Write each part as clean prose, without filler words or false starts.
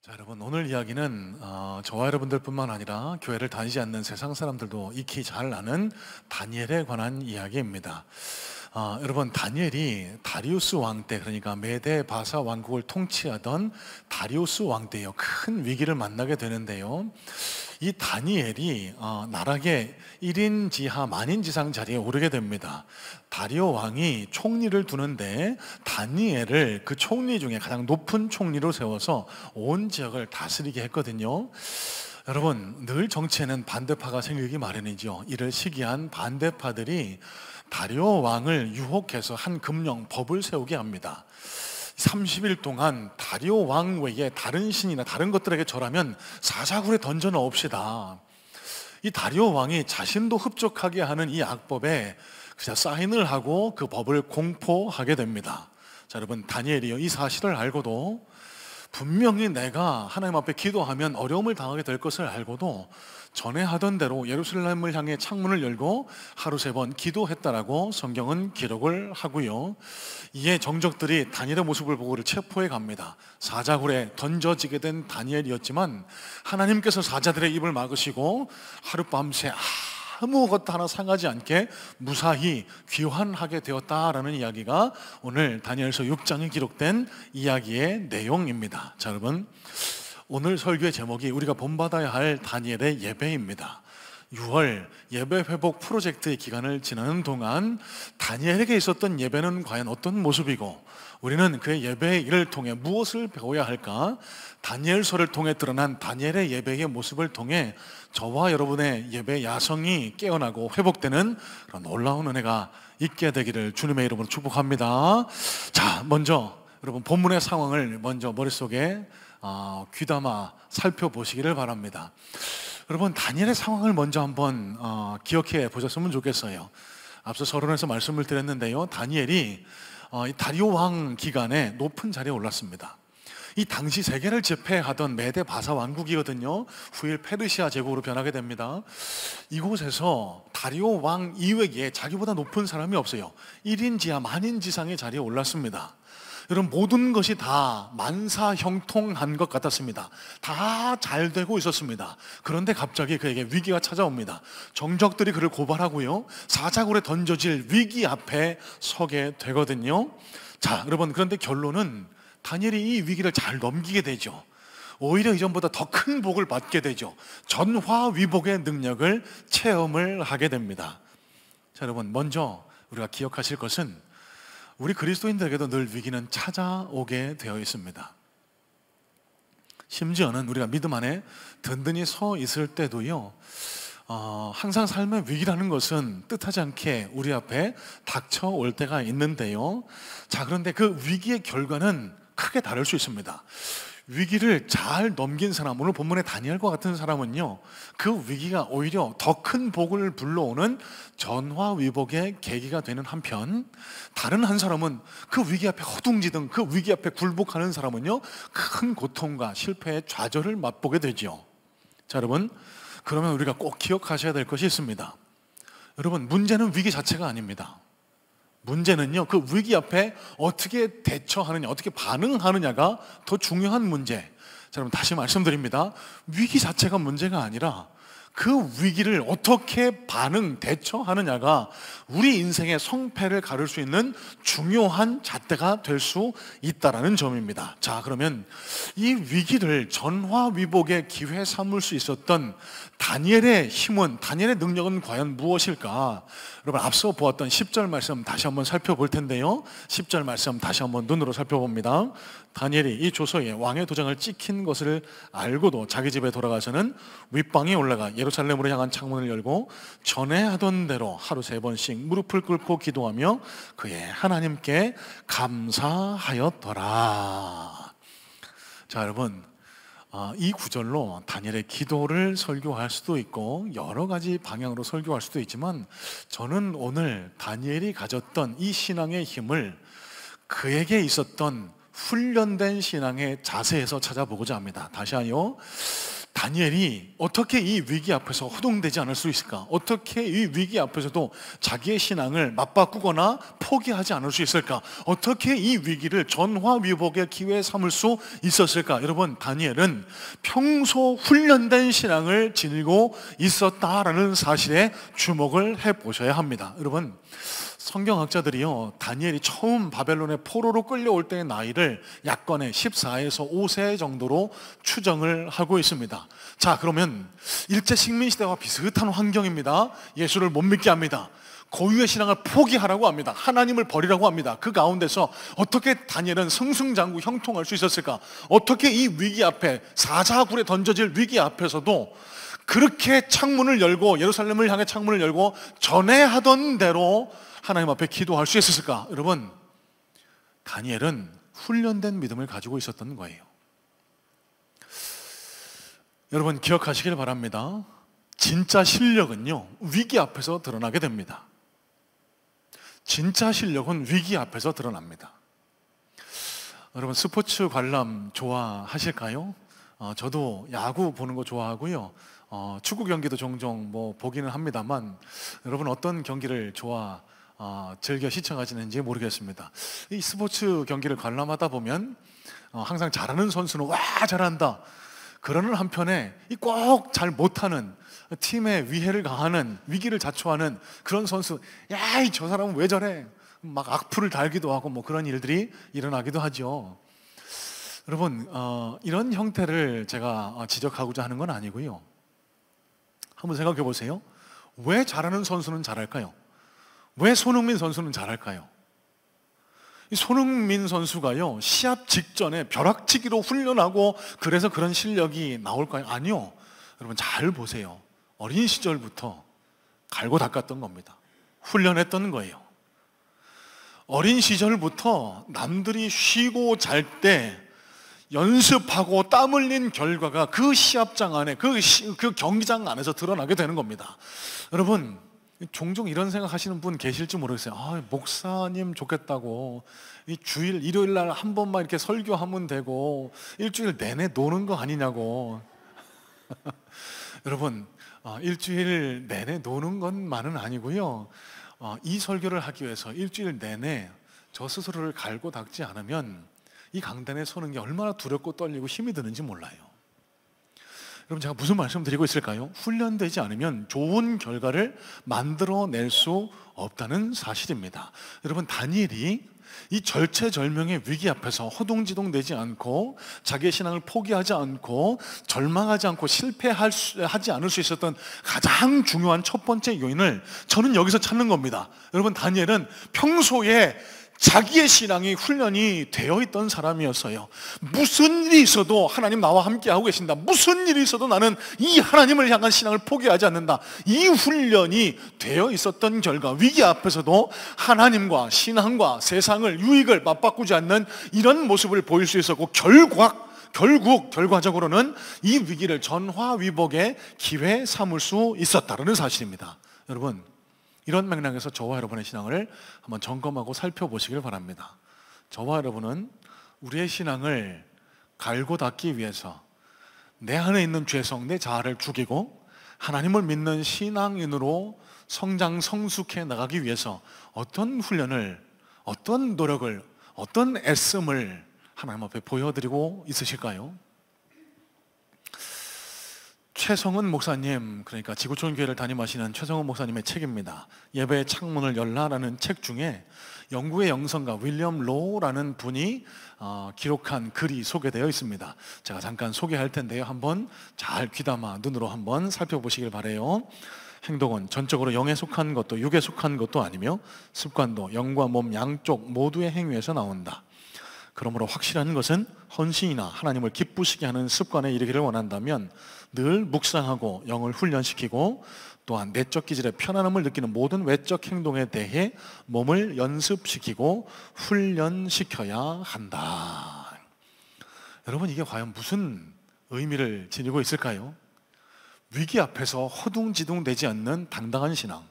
자, 여러분, 오늘 이야기는 저와 여러분들뿐만 아니라 교회를 다니지 않는 세상 사람들도 익히 잘 아는 다니엘에 관한 이야기입니다. 여러분, 다니엘이 다리우스 왕 때, 그러니까 메데 바사 왕국을 통치하던 다리우스 왕 때요, 큰 위기를 만나게 되는데요. 이 다니엘이 나락의 1인 지하 만인 지상 자리에 오르게 됩니다. 다리오 왕이 총리를 두는데 다니엘을 그 총리 중에 가장 높은 총리로 세워서 온 지역을 다스리게 했거든요. 여러분, 늘 정치에는 반대파가 생기기 마련이죠. 이를 시기한 반대파들이 다리오 왕을 유혹해서 한 금령 법을 세우게 합니다. 30일 동안 다리오 왕 외에 다른 신이나 다른 것들에게 절하면 사자굴에 던져 넣읍시다. 이 다리오 왕이 자신도 흡족하게 하는 이 악법에 그냥 사인을 하고 그 법을 공포하게 됩니다. 자, 여러분, 다니엘이요, 이 사실을 알고도 분명히 내가 하나님 앞에 기도하면 어려움을 당하게 될 것을 알고도 전에 하던 대로 예루살렘을 향해 창문을 열고 하루 3번 기도했다라고 성경은 기록을 하고요. 이에 정적들이 다니엘의 모습을 보고 그를 체포해 갑니다. 사자굴에 던져지게 된 다니엘이었지만 하나님께서 사자들의 입을 막으시고 하룻밤새 아무것도 하나 상하지 않게 무사히 귀환하게 되었다라는 이야기가 오늘 다니엘서 6장에 기록된 이야기의 내용입니다. 자, 여러분, 오늘 설교의 제목이 우리가 본받아야 할 다니엘의 예배입니다. 6월 예배 회복 프로젝트의 기간을 지나는 동안 다니엘에게 있었던 예배는 과연 어떤 모습이고 우리는 그의 예배의 일을 통해 무엇을 배워야 할까? 다니엘서를 통해 드러난 다니엘의 예배의 모습을 통해 저와 여러분의 예배 야성이 깨어나고 회복되는 그런 놀라운 은혜가 있게 되기를 주님의 이름으로 축복합니다. 자, 먼저 여러분 본문의 상황을 먼저 머릿속에 귀담아 살펴보시기를 바랍니다. 여러분, 다니엘의 상황을 먼저 한번 기억해 보셨으면 좋겠어요. 앞서 서론에서 말씀을 드렸는데요, 다니엘이 이 다리오 왕 기간에 높은 자리에 올랐습니다. 이 당시 세계를 제패하던 메데 바사 왕국이거든요. 후일 페르시아 제국으로 변하게 됩니다. 이곳에서 다리오 왕 이외에 자기보다 높은 사람이 없어요. 1인 지하 만인 지상의 자리에 올랐습니다. 여러분, 모든 것이 다 만사형통한 것 같았습니다. 다 잘 되고 있었습니다. 그런데 갑자기 그에게 위기가 찾아옵니다. 정적들이 그를 고발하고요, 사자굴에 던져질 위기 앞에 서게 되거든요. 자, 여러분, 그런데 결론은 다니엘이 이 위기를 잘 넘기게 되죠. 오히려 이전보다 더 큰 복을 받게 되죠. 전화위복의 능력을 체험을 하게 됩니다. 자, 여러분, 먼저 우리가 기억하실 것은 우리 그리스도인들에게도 늘 위기는 찾아오게 되어 있습니다. 심지어는 우리가 믿음 안에 든든히 서 있을 때도요, 항상 삶의 위기라는 것은 뜻하지 않게 우리 앞에 닥쳐올 때가 있는데요. 자, 그런데 그 위기의 결과는 크게 다를 수 있습니다. 위기를 잘 넘긴 사람, 오늘 본문의 다니엘과 같은 사람은요, 그 위기가 오히려 더 큰 복을 불러오는 전화위복의 계기가 되는 한편, 다른 한 사람은 그 위기 앞에 허둥지둥, 그 위기 앞에 굴복하는 사람은요, 큰 고통과 실패의 좌절을 맛보게 되죠. 자, 여러분, 그러면 우리가 꼭 기억하셔야 될 것이 있습니다. 여러분, 문제는 위기 자체가 아닙니다. 문제는요, 그 위기 앞에 어떻게 대처하느냐, 어떻게 반응하느냐가 더 중요한 문제. 자, 여러분, 다시 말씀드립니다. 위기 자체가 문제가 아니라 그 위기를 어떻게 대처하느냐가 우리 인생의 성패를 가를 수 있는 중요한 잣대가 될 수 있다는 점입니다. 자, 그러면 이 위기를 전화위복의 기회 삼을 수 있었던 다니엘의 힘은, 다니엘의 능력은 과연 무엇일까? 여러분, 앞서 보았던 10절 말씀 다시 한번 살펴볼 텐데요, 10절 말씀 다시 한번 눈으로 살펴봅니다. 다니엘이 이 조서에 왕의 도장을 찍힌 것을 알고도 자기 집에 돌아가서는 윗방에 올라가 예루살렘으로 향한 창문을 열고 전에 하던 대로 하루 3번씩 무릎을 꿇고 기도하며 그의 하나님께 감사하였더라. 자, 여러분, 이 구절로 다니엘의 기도를 설교할 수도 있고 여러 가지 방향으로 설교할 수도 있지만, 저는 오늘 다니엘이 가졌던 이 신앙의 힘을 그에게 있었던 훈련된 신앙의 자세에서 찾아보고자 합니다. 다시 하요, 다니엘이 어떻게 이 위기 앞에서 호동되지 않을 수 있을까? 어떻게 이 위기 앞에서도 자기의 신앙을 맞바꾸거나 포기하지 않을 수 있을까? 어떻게 이 위기를 전화위복의 기회에 삼을 수 있었을까? 여러분, 다니엘은 평소 훈련된 신앙을 지니고 있었다라는 사실에 주목을 해보셔야 합니다. 여러분, 성경학자들이요, 다니엘이 처음 바벨론의 포로로 끌려올 때의 나이를 약건의 14에서 5세 정도로 추정을 하고 있습니다. 자, 그러면 일제 식민시대와 비슷한 환경입니다. 예수를 못 믿게 합니다. 고유의 신앙을 포기하라고 합니다. 하나님을 버리라고 합니다. 그 가운데서 어떻게 다니엘은 승승장구 형통할 수 있었을까? 어떻게 이 위기 앞에, 사자굴에 던져질 위기 앞에서도 그렇게 창문을 열고, 예루살렘을 향해 창문을 열고 전에 하던 대로 하나님 앞에 기도할 수 있었을까? 여러분, 다니엘은 훈련된 믿음을 가지고 있었던 거예요. 여러분, 기억하시길 바랍니다. 진짜 실력은요, 위기 앞에서 드러나게 됩니다. 진짜 실력은 위기 앞에서 드러납니다. 여러분, 스포츠 관람 좋아하실까요? 저도 야구 보는 거 좋아하고요. 축구 경기도 종종 보기는 합니다만, 여러분 어떤 경기를 즐겨 시청하시는지 모르겠습니다. 이 스포츠 경기를 관람하다 보면 항상 잘하는 선수는 와 잘한다, 그러는 한편에 꼭 잘 못하는, 팀의 위해를 가하는, 위기를 자초하는 그런 선수, 야, 저 사람은 왜 저래, 막 악플을 달기도 하고 그런 일들이 일어나기도 하죠. 여러분, 이런 형태를 제가 지적하고자 하는 건 아니고요. 한번 생각해 보세요. 왜 잘하는 선수는 잘할까요? 왜 손흥민 선수는 잘할까요? 이 손흥민 선수가요, 시합 직전에 벼락치기로 훈련하고 그래서 그런 실력이 나올까요? 아니요. 여러분, 잘 보세요. 어린 시절부터 갈고 닦았던 겁니다. 훈련했던 거예요. 어린 시절부터 남들이 쉬고 잘 때 연습하고 땀 흘린 결과가 그 시합장 안에, 그 경기장 안에서 드러나게 되는 겁니다. 여러분, 종종 이런 생각하시는 분 계실지 모르겠어요. 목사님 좋겠다고, 이 주일 일요일 날 한 번만 이렇게 설교하면 되고 일주일 내내 노는 거 아니냐고. 여러분, 일주일 내내 노는 것만은 아니고요, 이 설교를 하기 위해서 일주일 내내 저 스스로를 갈고 닦지 않으면 이 강단에 서는 게 얼마나 두렵고 떨리고 힘이 드는지 몰라요. 여러분, 제가 무슨 말씀 드리고 있을까요? 훈련되지 않으면 좋은 결과를 만들어낼 수 없다는 사실입니다. 여러분, 다니엘이 이 절체절명의 위기 앞에서 허둥지둥되지 않고 자기의 신앙을 포기하지 않고 절망하지 않고 실패하지 않을 수 있었던 가장 중요한 첫 번째 요인을 저는 여기서 찾는 겁니다. 여러분, 다니엘은 평소에 자기의 신앙이 훈련이 되어 있던 사람이었어요. 무슨 일이 있어도 하나님 나와 함께 하고 계신다, 무슨 일이 있어도 나는 이 하나님을 향한 신앙을 포기하지 않는다, 이 훈련이 되어 있었던 결과, 위기 앞에서도 하나님과 신앙과 세상을, 유익을 맞바꾸지 않는 이런 모습을 보일 수 있었고, 결과적으로는 이 위기를 전화위복의 기회 삼을 수 있었다는 사실입니다. 여러분, 이런 맥락에서 저와 여러분의 신앙을 한번 점검하고 살펴보시길 바랍니다. 저와 여러분은 우리의 신앙을 갈고 닦기 위해서 내 안에 있는 죄성, 내 자아를 죽이고 하나님을 믿는 신앙인으로 성장, 성숙해 나가기 위해서 어떤 훈련을, 어떤 노력을, 어떤 애씀을 하나님 앞에 보여드리고 있으실까요? 최성은 목사님, 그러니까 지구촌 교회를 담임하시는 최성은 목사님의 책입니다. 예배의 창문을 열라라는 책 중에 영국의 영성가 윌리엄 로우라는 분이 기록한 글이 소개되어 있습니다. 제가 잠깐 소개할 텐데요, 한번 잘 귀담아 눈으로 한번 살펴보시길 바래요. 행동은 전적으로 영에 속한 것도 육에 속한 것도 아니며 습관도 영과 몸 양쪽 모두의 행위에서 나온다. 그러므로 확실한 것은 헌신이나 하나님을 기쁘시게 하는 습관에 이르기를 원한다면 늘 묵상하고 영을 훈련시키고 또한 내적 기질의 편안함을 느끼는 모든 외적 행동에 대해 몸을 연습시키고 훈련시켜야 한다. 여러분, 이게 과연 무슨 의미를 지니고 있을까요? 위기 앞에서 허둥지둥되지 않는 당당한 신앙.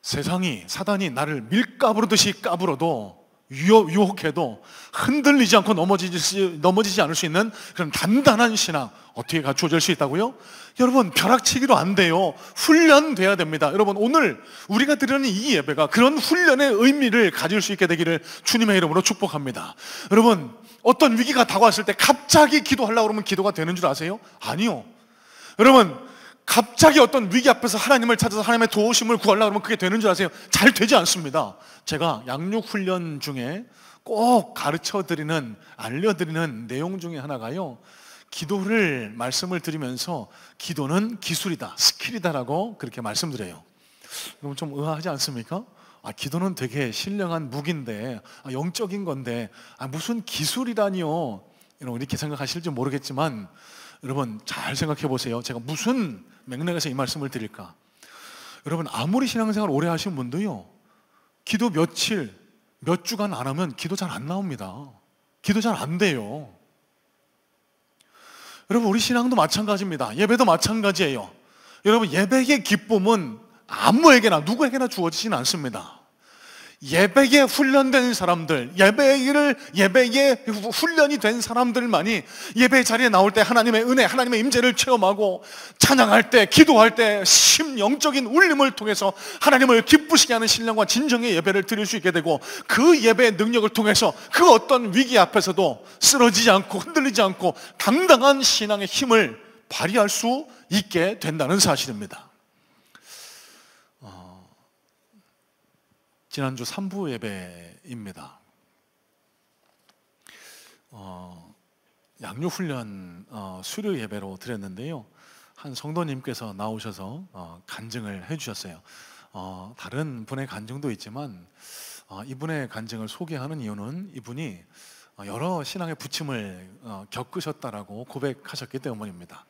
세상이, 사단이 나를 밀가부르듯이 까불어도 유혹해도 흔들리지 않고 넘어지지 않을 수 있는 그런 단단한 신앙 어떻게 갖추어질 수 있다고요? 여러분, 벼락치기로 안 돼요. 훈련돼야 됩니다. 여러분, 오늘 우리가 드리는 이 예배가 그런 훈련의 의미를 가질 수 있게 되기를 주님의 이름으로 축복합니다. 여러분, 어떤 위기가 다가왔을 때 갑자기 기도하려고 그러면 기도가 되는 줄 아세요? 아니요. 여러분, 갑자기 어떤 위기 앞에서 하나님을 찾아서 하나님의 도우심을 구하려고 하면 그게 되는 줄 아세요? 잘 되지 않습니다. 제가 양육훈련 중에 꼭 가르쳐드리는, 알려드리는 내용 중에 하나가요, 기도를 말씀을 드리면서 기도는 기술이다, 스킬이다라고 그렇게 말씀드려요. 그럼 좀 의아하지 않습니까? 기도는 되게 신령한 무기인데, 영적인 건데, 무슨 기술이라니요? 이렇게 생각하실지 모르겠지만, 여러분 잘 생각해 보세요. 제가 무슨 맥락에서 이 말씀을 드릴까? 여러분, 아무리 신앙생활 오래 하신 분도요, 기도 며칠, 몇 주간 안 하면 기도 잘 안 나옵니다. 기도 잘 안 돼요. 여러분, 우리 신앙도 마찬가지입니다. 예배도 마찬가지예요. 여러분, 예배의 기쁨은 아무에게나 누구에게나 주어지지는 않습니다. 예배에 훈련된 사람들, 예배에 훈련이 된 사람들만이 예배 자리에 나올 때 하나님의 은혜, 하나님의 임재를 체험하고, 찬양할 때, 기도할 때 심영적인 울림을 통해서 하나님을 기쁘시게 하는 신령과 진정의 예배를 드릴 수 있게 되고, 그 예배의 능력을 통해서 그 어떤 위기 앞에서도 쓰러지지 않고 흔들리지 않고 당당한 신앙의 힘을 발휘할 수 있게 된다는 사실입니다. 지난주 3부 예배입니다. 양육훈련 수료 예배로 드렸는데요, 한 성도님께서 나오셔서 간증을 해주셨어요. 다른 분의 간증도 있지만 이분의 간증을 소개하는 이유는 이분이 여러 신앙의 부침을 겪으셨다라고 고백하셨기 때문입니다.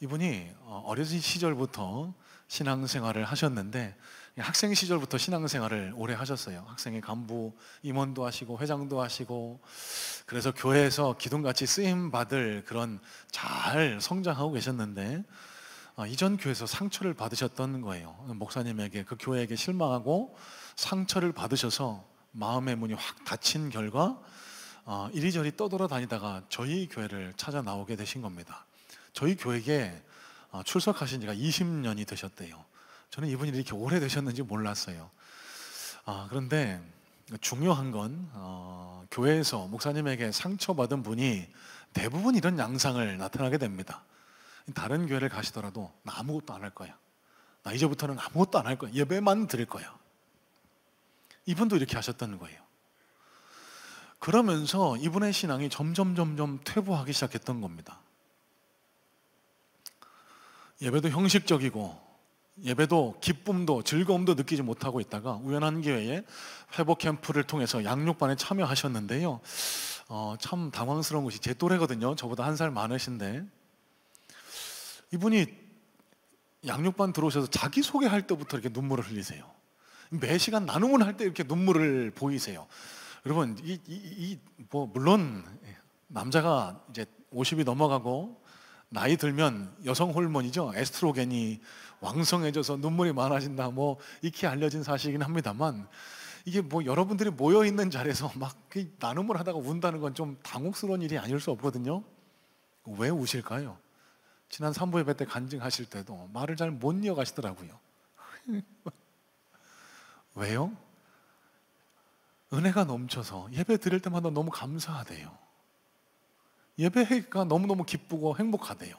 이분이 어린 시절부터 신앙생활을 하셨는데, 학생 시절부터 신앙생활을 오래 하셨어요. 학생의 간부 임원도 하시고 회장도 하시고, 그래서 교회에서 기둥같이 쓰임받을 그런 잘 성장하고 계셨는데, 이전 교회에서 상처를 받으셨던 거예요. 목사님에게, 그 교회에게 실망하고 상처를 받으셔서 마음의 문이 확 닫힌 결과 이리저리 떠돌아다니다가 저희 교회를 찾아 나오게 되신 겁니다. 저희 교회에 출석하신 지가 20년이 되셨대요. 저는 이분이 이렇게 오래되셨는지 몰랐어요. 그런데 중요한 건 교회에서 목사님에게 상처받은 분이 대부분 이런 양상을 나타나게 됩니다. 다른 교회를 가시더라도 나 아무것도 안 할 거야, 나 이제부터는 아무것도 안 할 거야, 예배만 드릴 거야. 이분도 이렇게 하셨다는 거예요. 그러면서 이분의 신앙이 점점 퇴보하기 시작했던 겁니다. 예배도 형식적이고, 예배도 기쁨도 즐거움도 느끼지 못하고 있다가 우연한 기회에 회복 캠프를 통해서 양육반에 참여하셨는데요, 참 당황스러운 것이, 제 또래거든요. 저보다 한 살 많으신데, 이분이 양육반 들어오셔서 자기소개할 때부터 이렇게 눈물을 흘리세요. 매 시간 나눔을 할 때 이렇게 눈물을 보이세요. 여러분, 물론 남자가 이제 50이 넘어가고 나이 들면 여성 호르몬이죠, 에스트로겐이 왕성해져서 눈물이 많아진다, 익히 알려진 사실이긴 합니다만, 이게 여러분들이 모여 있는 자리에서 막 나눔을 하다가 운다는 건 좀 당혹스러운 일이 아닐 수 없거든요. 왜 우실까요? 지난 3부 예배 때 간증하실 때도 말을 잘 못 이어가시더라고요. 왜요? 은혜가 넘쳐서 예배 드릴 때마다 너무 감사하대요. 예배가 너무너무 기쁘고 행복하대요.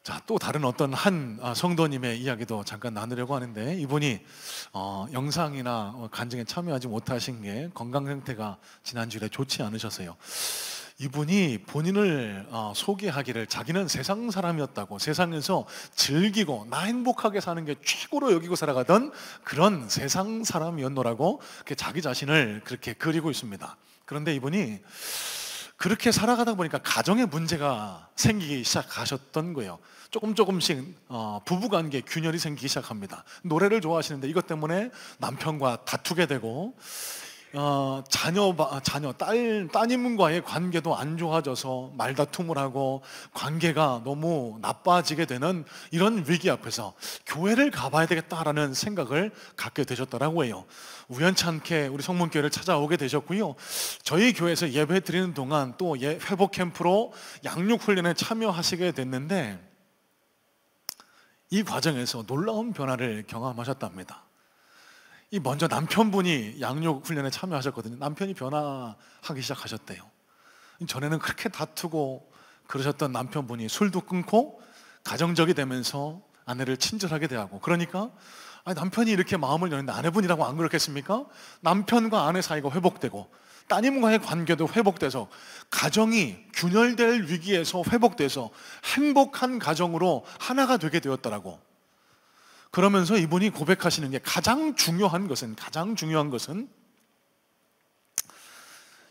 자, 또 다른 어떤 한 성도님의 이야기도 잠깐 나누려고 하는데, 이분이 영상이나 간증에 참여하지 못하신 게 건강 상태가 지난주에 좋지 않으셨어요. 이분이 본인을 소개하기를 자기는 세상 사람이었다고, 세상에서 즐기고 나 행복하게 사는 게 최고로 여기고 살아가던 그런 세상 사람이었노라고 자기 자신을 그렇게 그리고 있습니다. 그런데 이분이 그렇게 살아가다 보니까 가정에 문제가 생기기 시작하셨던 거예요. 조금씩 부부관계 균열이 생기기 시작합니다. 노래를 좋아하시는데 이것 때문에 남편과 다투게 되고, 따님과의 관계도 안 좋아져서 말다툼을 하고 관계가 너무 나빠지게 되는 이런 위기 앞에서 교회를 가봐야 되겠다라는 생각을 갖게 되셨더라고 해요. 우연찮게 우리 성문교회를 찾아오게 되셨고요. 저희 교회에서 예배 드리는 동안 또 회복 캠프로 양육 훈련에 참여하시게 됐는데 이 과정에서 놀라운 변화를 경험하셨답니다. 먼저 남편분이 양육 훈련에 참여하셨거든요. 남편이 변화하기 시작하셨대요. 전에는 그렇게 다투고 그러셨던 남편분이 술도 끊고 가정적이 되면서 아내를 친절하게 대하고, 그러니까 남편이 이렇게 마음을 여는데 아내분이라고 안 그렇겠습니까? 남편과 아내 사이가 회복되고 따님과의 관계도 회복돼서 가정이 균열될 위기에서 회복돼서 행복한 가정으로 하나가 되게 되었더라고. 그러면서 이분이 고백하시는 게 가장 중요한 것은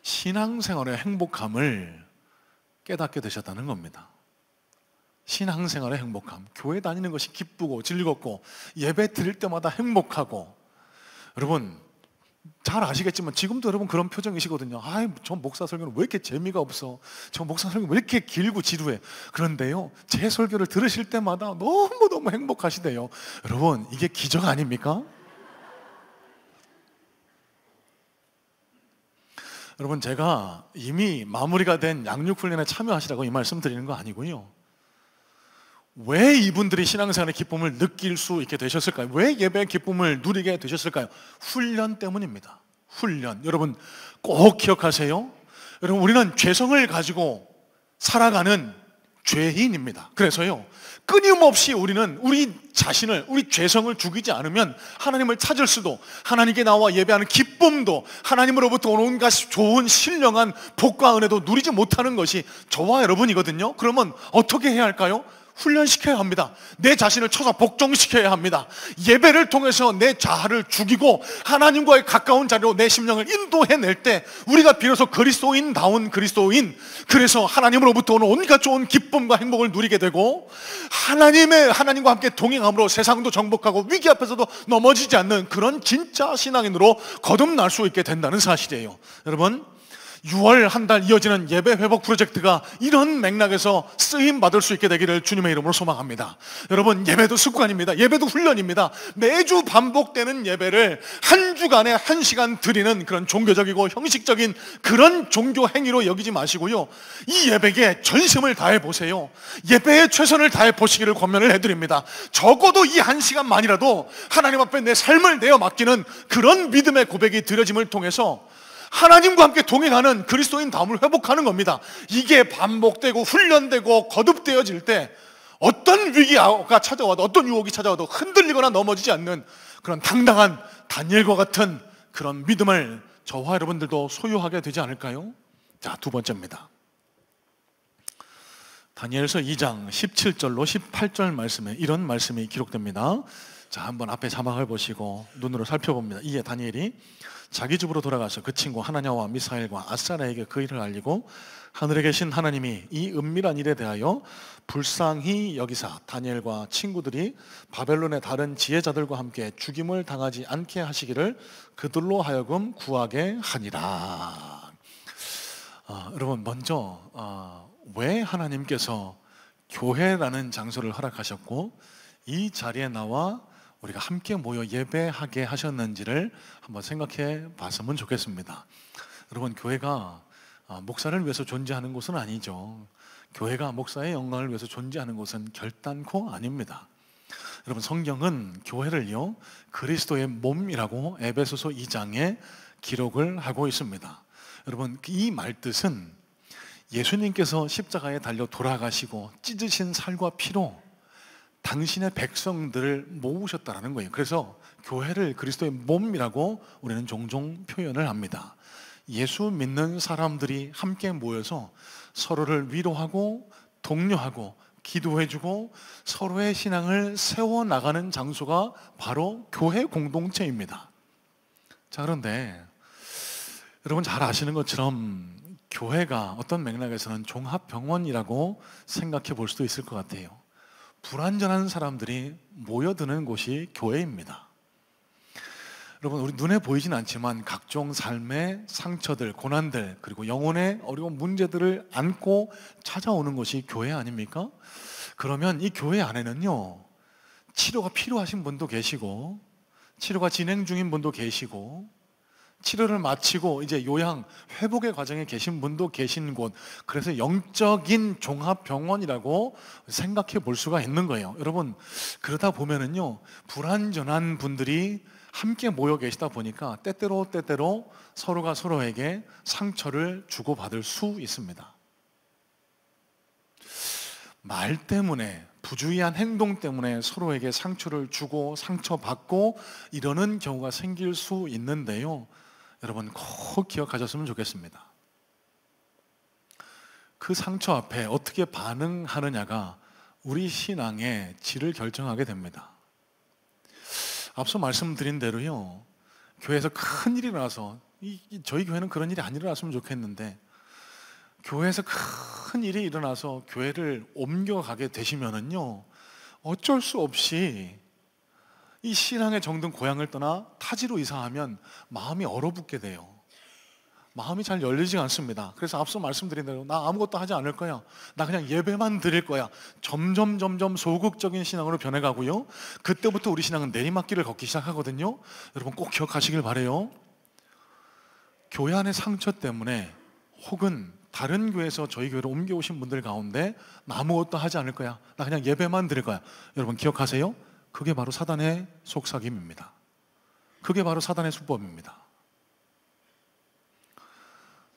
신앙생활의 행복함을 깨닫게 되셨다는 겁니다. 신앙생활의 행복함, 교회 다니는 것이 기쁘고 즐겁고 예배 드릴 때마다 행복하고, 여러분 잘 아시겠지만 지금도 여러분 그런 표정이시거든요. 저 목사 설교는 왜 이렇게 재미가 없어, 저 목사 설교는 왜 이렇게 길고 지루해. 그런데요, 제 설교를 들으실 때마다 너무너무 행복하시대요. 여러분, 이게 기적 아닙니까? 여러분, 제가 이미 마무리가 된 양육훈련에 참여하시라고 이 말씀 드리는 거 아니고요, 왜 이분들이 신앙생활의 기쁨을 느낄 수 있게 되셨을까요? 왜 예배의 기쁨을 누리게 되셨을까요? 훈련 때문입니다. 훈련. 여러분 꼭 기억하세요. 여러분, 우리는 죄성을 가지고 살아가는 죄인입니다. 그래서요, 끊임없이 우리는 우리 자신을, 우리 죄성을 죽이지 않으면 하나님을 찾을 수도, 하나님께 나와 예배하는 기쁨도, 하나님으로부터 오는 온갖 좋은 신령한 복과 은혜도 누리지 못하는 것이 저와 여러분이거든요. 그러면 어떻게 해야 할까요? 훈련시켜야 합니다. 내 자신을 쳐서 복종시켜야 합니다. 예배를 통해서 내 자아를 죽이고 하나님과의 가까운 자리로 내 심령을 인도해낼 때 우리가 비로소 그리스도인다운 그리스도인, 그래서 하나님으로부터 오는 온갖 좋은 기쁨과 행복을 누리게 되고 하나님과 함께 동행함으로 세상도 정복하고 위기 앞에서도 넘어지지 않는 그런 진짜 신앙인으로 거듭날 수 있게 된다는 사실이에요. 여러분, 6월 한 달 이어지는 예배 회복 프로젝트가 이런 맥락에서 쓰임 받을 수 있게 되기를 주님의 이름으로 소망합니다. 여러분, 예배도 습관입니다. 예배도 훈련입니다. 매주 반복되는 예배를 한 주간에 1시간 드리는 그런 종교적이고 형식적인 그런 종교 행위로 여기지 마시고요, 이 예배에 전심을 다해 보세요. 예배에 최선을 다해 보시기를 권면을 해드립니다. 적어도 이 1시간만이라도 하나님 앞에 내 삶을 내어 맡기는 그런 믿음의 고백이 드려짐을 통해서 하나님과 함께 동행하는 그리스도인다움을 회복하는 겁니다. 이게 반복되고 훈련되고 거듭되어질 때 어떤 위기가 찾아와도, 어떤 유혹이 찾아와도 흔들리거나 넘어지지 않는 그런 당당한 다니엘과 같은 그런 믿음을 저와 여러분들도 소유하게 되지 않을까요? 자, 두 번째입니다. 다니엘서 2장 17절로 18절 말씀에 이런 말씀이 기록됩니다. 자, 한번 앞에 자막을 보시고 눈으로 살펴봅니다. 이에 다니엘이 자기 집으로 돌아가서 그 친구 하나냐와 미사엘과 아사랴에게 그 일을 알리고 하늘에 계신 하나님이 이 은밀한 일에 대하여 불쌍히 여기사 다니엘과 친구들이 바벨론의 다른 지혜자들과 함께 죽임을 당하지 않게 하시기를 그들로 하여금 구하게 하니라. 여러분, 먼저 왜 하나님께서 교회라는 장소를 허락하셨고 이 자리에 나와 우리가 함께 모여 예배하게 하셨는지를 한번 생각해 봤으면 좋겠습니다. 여러분, 교회가 목사를 위해서 존재하는 곳은 아니죠. 교회가 목사의 영광을 위해서 존재하는 곳은 결단코 아닙니다. 여러분, 성경은 교회를요 그리스도의 몸이라고 에베소서 2장에 기록을 하고 있습니다. 여러분, 이 말뜻은 예수님께서 십자가에 달려 돌아가시고 찢으신 살과 피로 당신의 백성들을 모으셨다는 거예요. 그래서 교회를 그리스도의 몸이라고 우리는 종종 표현을 합니다. 예수 믿는 사람들이 함께 모여서 서로를 위로하고 독려하고 기도해주고 서로의 신앙을 세워나가는 장소가 바로 교회 공동체입니다. 자, 그런데 여러분 잘 아시는 것처럼 교회가 어떤 맥락에서는 종합병원이라고 생각해 볼 수도 있을 것 같아요. 불완전한 사람들이 모여드는 곳이 교회입니다. 여러분, 우리 눈에 보이진 않지만 각종 삶의 상처들, 고난들, 그리고 영혼의 어려운 문제들을 안고 찾아오는 것이 교회 아닙니까? 그러면 이 교회 안에는요, 치료가 필요하신 분도 계시고, 치료가 진행 중인 분도 계시고, 치료를 마치고 이제 요양, 회복의 과정에 계신 분도 계신 곳, 그래서 영적인 종합병원이라고 생각해 볼 수가 있는 거예요. 여러분, 그러다 보면은요, 불완전한 분들이 함께 모여 계시다 보니까 때때로 서로가 서로에게 상처를 주고받을 수 있습니다. 말 때문에, 부주의한 행동 때문에 서로에게 상처를 주고 상처받고 이러는 경우가 생길 수 있는데요, 여러분 꼭 기억하셨으면 좋겠습니다. 그 상처 앞에 어떻게 반응하느냐가 우리 신앙의 질을 결정하게 됩니다. 앞서 말씀드린 대로요, 교회에서 큰 일이 일어나서, 저희 교회는 그런 일이 안 일어났으면 좋겠는데, 교회에서 큰 일이 일어나서 교회를 옮겨가게 되시면은요, 어쩔 수 없이 이 신앙의 정든 고향을 떠나 타지로 이사하면 마음이 얼어붙게 돼요. 마음이 잘 열리지 않습니다. 그래서 앞서 말씀드린 대로 나 아무것도 하지 않을 거야, 나 그냥 예배만 드릴 거야, 점점 소극적인 신앙으로 변해가고요, 그때부터 우리 신앙은 내리막길을 걷기 시작하거든요. 여러분 꼭 기억하시길 바래요. 교회 안의 상처 때문에 혹은 다른 교회에서 저희 교회로 옮겨오신 분들 가운데 나 아무것도 하지 않을 거야, 나 그냥 예배만 드릴 거야, 여러분 기억하세요. 그게 바로 사단의 속삭임입니다. 그게 바로 사단의 수법입니다.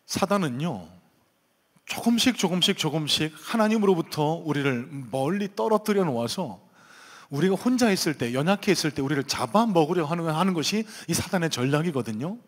사단은요, 조금씩 하나님으로부터 우리를 멀리 떨어뜨려 놓아서 우리가 혼자 있을 때, 연약해 있을 때 우리를 잡아먹으려 하는 것이 이 사단의 전략이거든요.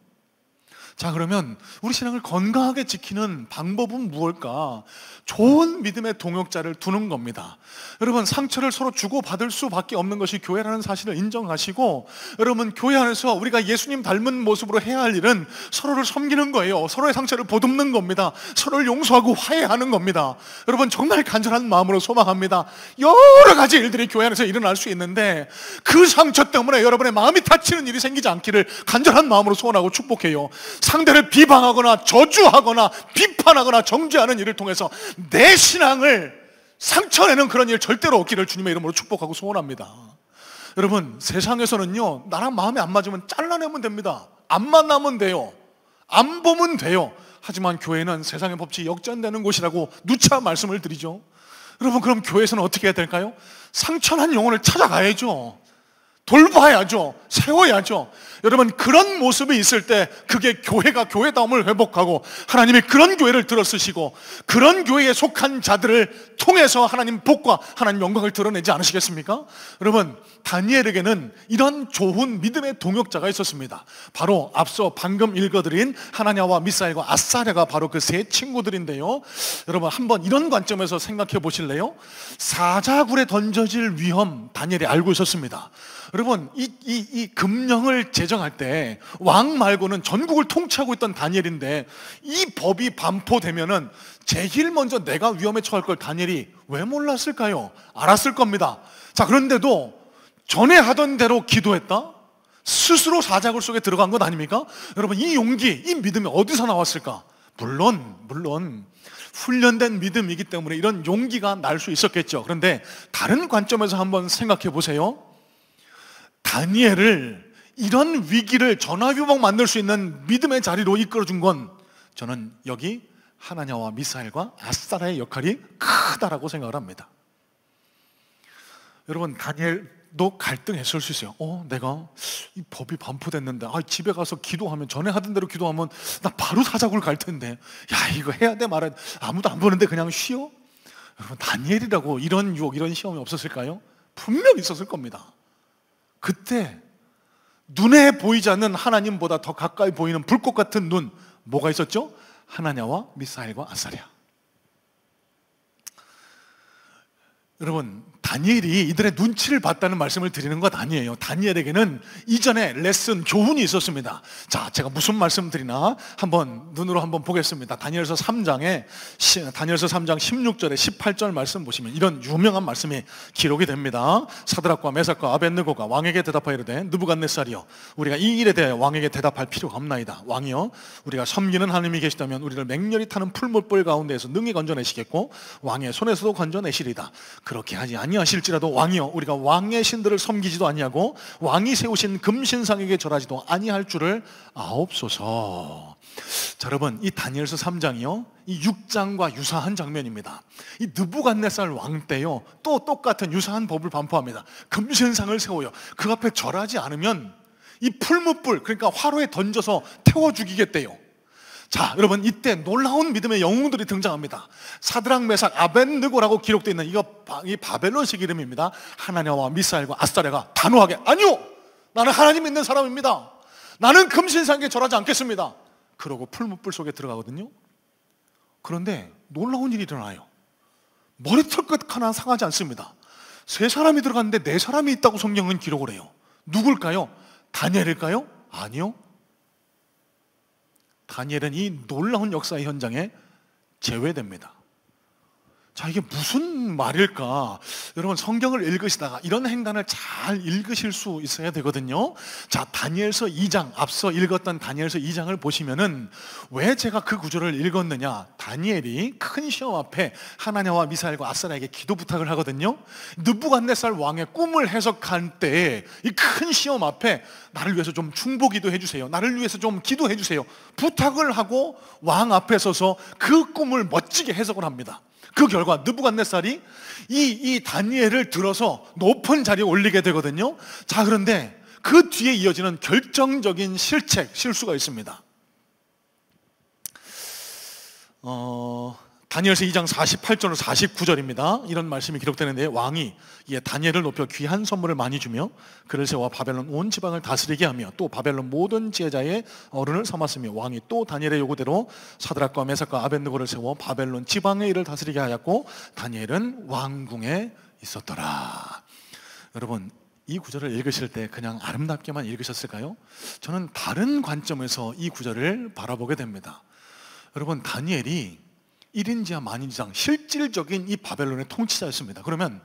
자, 그러면 우리 신앙을 건강하게 지키는 방법은 무엇일까? 좋은 믿음의 동역자를 두는 겁니다. 여러분, 상처를 서로 주고받을 수밖에 없는 것이 교회라는 사실을 인정하시고, 여러분 교회 안에서 우리가 예수님 닮은 모습으로 해야 할 일은 서로를 섬기는 거예요. 서로의 상처를 보듬는 겁니다. 서로를 용서하고 화해하는 겁니다. 여러분 정말 간절한 마음으로 소망합니다. 여러 가지 일들이 교회 안에서 일어날 수 있는데 그 상처 때문에 여러분의 마음이 다치는 일이 생기지 않기를 간절한 마음으로 소원하고 축복해요. 상대를 비방하거나 저주하거나 비판하거나 정죄하는 일을 통해서 내 신앙을 상처내는 그런 일 절대로 없기를 주님의 이름으로 축복하고 소원합니다. 여러분, 세상에서는요, 나랑 마음이 안 맞으면 잘라내면 됩니다. 안 만나면 돼요. 안 보면 돼요. 하지만 교회는 세상의 법칙이 역전되는 곳이라고 누차 말씀을 드리죠. 여러분, 그럼 교회에서는 어떻게 해야 될까요? 상처난 영혼을 찾아가야죠. 돌봐야죠. 세워야죠. 여러분, 그런 모습이 있을 때 그게 교회가 교회다움을 회복하고 하나님이 그런 교회를 들어쓰시고 그런 교회에 속한 자들을 통해서 하나님 복과 하나님 영광을 드러내지 않으시겠습니까? 여러분, 다니엘에게는 이런 좋은 믿음의 동역자가 있었습니다. 바로 앞서 방금 읽어드린 하나냐와 미사엘과 아사랴가 바로 그 세 친구들인데요, 여러분 한번 이런 관점에서 생각해 보실래요? 사자굴에 던져질 위험 다니엘이 알고 있었습니다. 여러분, 이 금령을 제정할 때 왕 말고는 전국을 통치하고 있던 다니엘인데 이 법이 반포되면은 제일 먼저 내가 위험에 처할 걸 다니엘이 왜 몰랐을까요? 알았을 겁니다. 자, 그런데도 전에 하던 대로 기도했다? 스스로 사자굴 속에 들어간 것 아닙니까? 여러분, 이 용기, 이 믿음이 어디서 나왔을까? 물론 훈련된 믿음이기 때문에 이런 용기가 날 수 있었겠죠. 그런데 다른 관점에서 한번 생각해 보세요. 다니엘을 이런 위기를 전화위복 만들 수 있는 믿음의 자리로 이끌어준 건 저는 여기 하나냐와 미사엘과 아사랴의 역할이 크다라고 생각을 합니다. 여러분, 다니엘도 갈등했을 수 있어요. 내가 이 법이 반포됐는데 집에 가서 기도하면, 전에 하던 대로 기도하면 나 바로 사자굴 갈 텐데, 야, 이거 해야 돼 말아야 돼, 아무도 안 보는데 그냥 쉬어? 여러분, 다니엘이라고 이런 유혹, 이런 시험이 없었을까요? 분명히 있었을 겁니다. 그때 눈에 보이지 않는 하나님보다 더 가까이 보이는 불꽃 같은 눈, 뭐가 있었죠? 하나냐와 미사엘과 아사랴. 여러분, 다니엘이 이들의 눈치를 봤다는 말씀을 드리는 것 아니에요. 다니엘에게는 이전에 레슨, 교훈이 있었습니다. 자, 제가 무슨 말씀 드리나 한번 눈으로 한번 보겠습니다. 다니엘서 3장 16절에 18절 말씀 보시면 이런 유명한 말씀이 기록이 됩니다. 사드락과 메삭과 아벳느고가 왕에게 대답하여 이르되 느부갓네살이여, 우리가 이 일에 대해 왕에게 대답할 필요가 없나이다. 왕이여, 우리가 섬기는 하나님이 계시다면 우리를 맹렬히 타는 풀무불 가운데에서 능히 건져내시겠고 왕의 손에서도 건져내시리다. 그렇게 하지 아니하실지라도 왕이여, 우리가 왕의 신들을 섬기지도 아니하고 왕이 세우신 금신상에게 절하지도 아니할 줄을 아옵소서. 자, 여러분, 이 다니엘서 3장이요, 이 6장과 유사한 장면입니다. 이 느부갓네살 왕 때요, 또 똑같은 유사한 법을 반포합니다. 금신상을 세워요. 그 앞에 절하지 않으면 이 풀무불, 그러니까 화로에 던져서 태워 죽이겠대요. 자, 여러분, 이때 놀라운 믿음의 영웅들이 등장합니다. 사드락, 메삭, 아벳느고라고 기록되어 있는 이 바벨론식 이름입니다. 하나냐와 미사엘과 아스타랴가 단호하게, 아니요, 나는 하나님 믿는 사람입니다. 나는 금신상에 절하지 않겠습니다. 그러고 풀무불 속에 들어가거든요. 그런데 놀라운 일이 일어나요. 머리털 끝 하나 상하지 않습니다. 세 사람이 들어갔는데 네 사람이 있다고 성경은 기록을 해요. 누굴까요? 다니엘일까요? 아니요. 다니엘은 이 놀라운 역사의 현장에 제외됩니다. 자, 이게 무슨 말일까? 여러분, 성경을 읽으시다가 이런 행간을 잘 읽으실 수 있어야 되거든요. 자, 다니엘서 2장, 앞서 읽었던 다니엘서 2장을 보시면은 왜 제가 그 구절을 읽었느냐? 다니엘이 큰 시험 앞에 하나냐와 미사엘과 아스라에게 기도 부탁을 하거든요. 느부갓네살 왕의 꿈을 해석할 때 이 큰 시험 앞에 나를 위해서 좀 중보기도 해주세요, 나를 위해서 좀 기도해 주세요 부탁을 하고 왕 앞에 서서 그 꿈을 멋지게 해석을 합니다. 그 결과 느부갓네살이 이 다니엘을 들어서 높은 자리에 올리게 되거든요. 자, 그런데 그 뒤에 이어지는 결정적인 실수가 있습니다. 다니엘서 2장 48절로 49절입니다. 이런 말씀이 기록되는데, 왕이 다니엘을 높여 귀한 선물을 많이 주며 그를 세워 바벨론 온 지방을 다스리게 하며 또 바벨론 모든 지혜자의 어른을 삼았으며, 왕이 또 다니엘의 요구대로 사드락과 메삭과 아벳느고를 세워 바벨론 지방의 일을 다스리게 하였고 다니엘은 왕궁에 있었더라. 여러분, 이 구절을 읽으실 때 그냥 아름답게만 읽으셨을까요? 저는 다른 관점에서 이 구절을 바라보게 됩니다. 여러분, 다니엘이 1인지하 만인지상 실질적인 이 바벨론의 통치자였습니다. 그러면